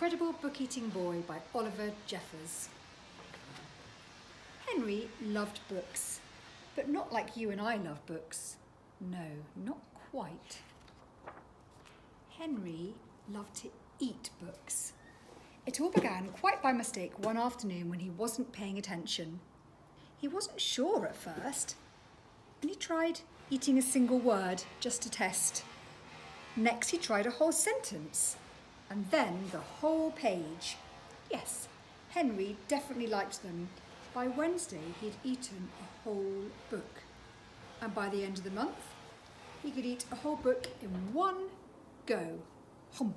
Incredible Book-Eating Boy by Oliver Jeffers. Henry loved books, but not like you and I love books. No, not quite. Henry loved to eat books. It all began quite by mistake one afternoon when he wasn't paying attention. He wasn't sure at first, and he tried eating a single word just to test. Next he tried a whole sentence, and then the whole page. Yes, Henry definitely liked them. By Wednesday he'd eaten a whole book, and by the end of the month he could eat a whole book in one go. Hum.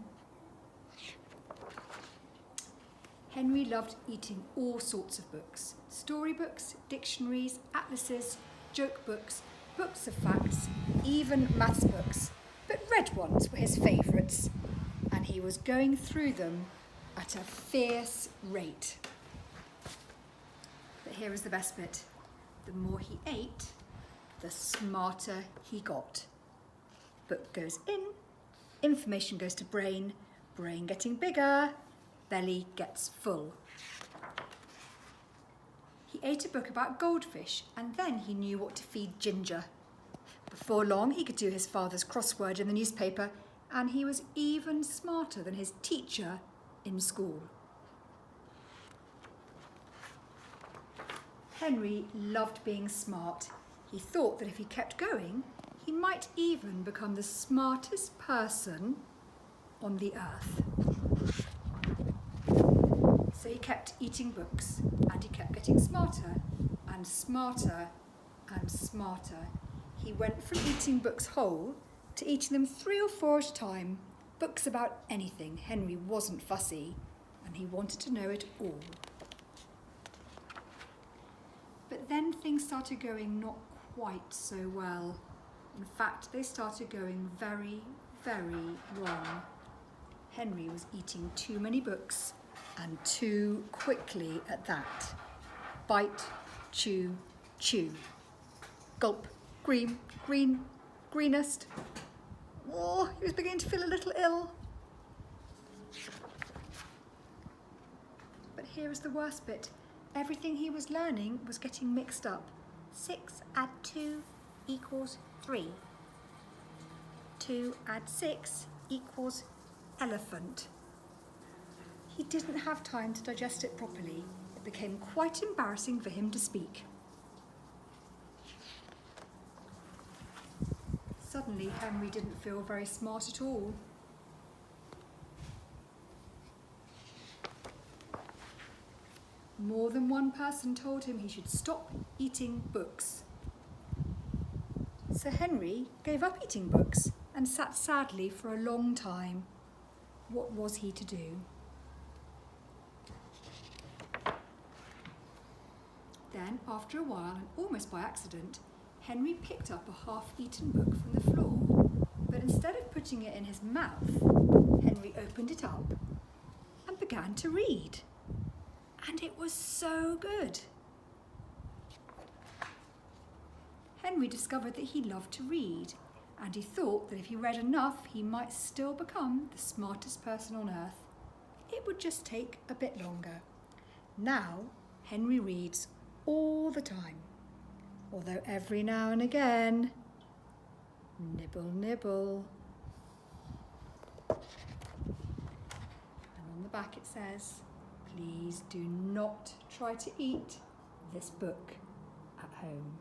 Henry loved eating all sorts of books: storybooks, dictionaries, atlases, joke books, books of facts, even maths books, but red ones were his favourites, and he was going through them at a fierce rate. But here is the best bit. The more he ate, the smarter he got. Book goes in, information goes to brain, brain getting bigger, belly gets full. He ate a book about goldfish, and then he knew what to feed Ginger. Before long, he could do his father's crossword in the newspaper, and he was even smarter than his teacher in school. Henry loved being smart. He thought that if he kept going, he might even become the smartest person on the earth. So he kept eating books, and he kept getting smarter and smarter and smarter. He went from eating books whole to eating them 3 or 4 at a time. Books about anything. Henry wasn't fussy, and he wanted to know it all. But then things started going not quite so well. In fact, they started going very, very wrong. Henry was eating too many books, and too quickly at that. Bite, chew, chew. Gulp, green, green, greenest. Oh, he was beginning to feel a little ill. But here is the worst bit. Everything he was learning was getting mixed up. 6 add 2 equals 3. 2 add 6 equals elephant. He didn't have time to digest it properly. It became quite embarrassing for him to speak. Suddenly, Henry didn't feel very smart at all. More than one person told him he should stop eating books. So Henry gave up eating books and sat sadly for a long time. What was he to do? Then, after a while, and almost by accident, Henry picked up a half-eaten book from the floor. But instead of putting it in his mouth, Henry opened it up and began to read. And it was so good. Henry discovered that he loved to read, and he thought that if he read enough, he might still become the smartest person on earth. It would just take a bit longer. Now, Henry reads all the time, although every now and again, nibble, nibble. And on the back it says, please do not try to eat this book at home.